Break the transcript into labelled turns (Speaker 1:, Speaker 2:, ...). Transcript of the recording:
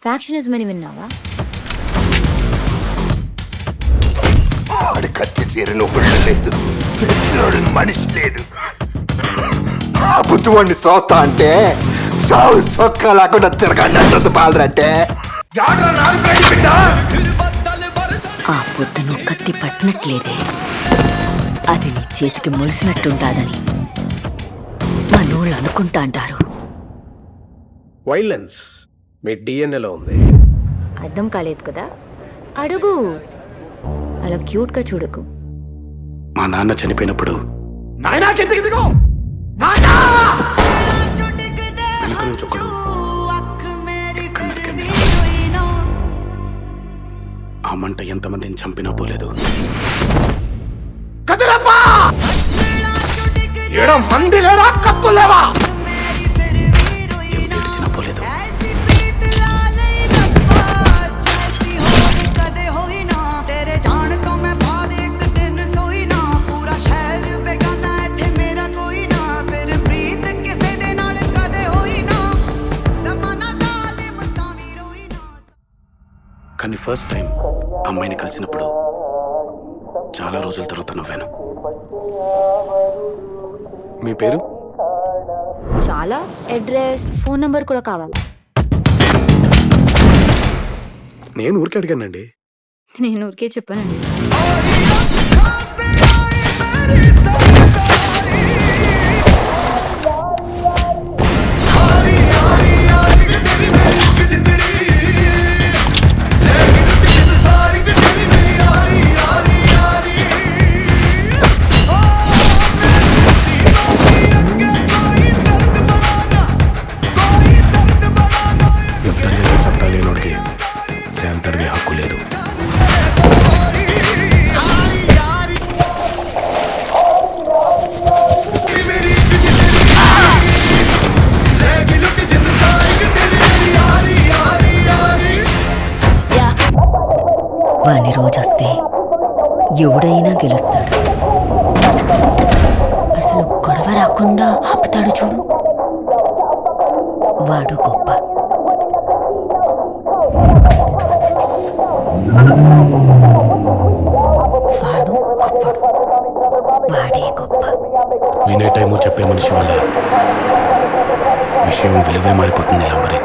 Speaker 1: Factionism అని విన్నావా?
Speaker 2: ఆడి కత్తి చీరలో లేదు, మనిషి లేడు. ఆ బుద్ధువాడిని చూస్తా అంటే సాగు సొక్క లేకుండా తిరగండి బాలరంటే
Speaker 3: ఆ పొద్దును కత్తి పట్టినట్లేదే, అది నీ చేతికి మొలిసినట్టుంటాదని మనోళ్ళు అనుకుంటా అంటారు.
Speaker 4: వైలెన్స్ మీ డిఎన్ఏలో ఉంది.
Speaker 1: అర్థం కాలేదు కదా, అడుగు. అలా క్యూట్ గా చూడకు.
Speaker 5: మా నాన్న చనిపోయినప్పుడు వెనక నుంచి ఒకడు ఎక్కడ నరికింది. ఆ మంట ఎంతమందిని చంపినా పోలేదు.
Speaker 2: మంది లేరా కత్తులేవా?
Speaker 5: ఏం ఏడిచినా పోలేదు. కానీ ఫస్ట్ టైం అమ్మాయిని కలిసినప్పుడు చాలా రోజుల తర్వాత నవ్వాను.
Speaker 4: మీ పేరు?
Speaker 1: చాలా అడ్రస్, ఫోన్ నంబర్ కూడా కావాలి.
Speaker 4: నేను ఊరికే అడిగానండి.
Speaker 1: నేను ఊరికే చెప్పానండి.
Speaker 5: యుద్ధం చేసే సత్తా లేనోడికి శాంతడిగే హక్కు లేదు.
Speaker 3: వాని రోజొస్తే ఎవడైనా గెలుస్తాడు. అసలు గొడవ రాకుండా ఆపుతాడు చూడు, వాడు గొప్ప. వాడు గొప్పడు, వాడే గొప్ప.
Speaker 5: వినే టైము చెప్పే మనిషి వల్ల విషయం విలువే మారిపోతుంది లంబరి.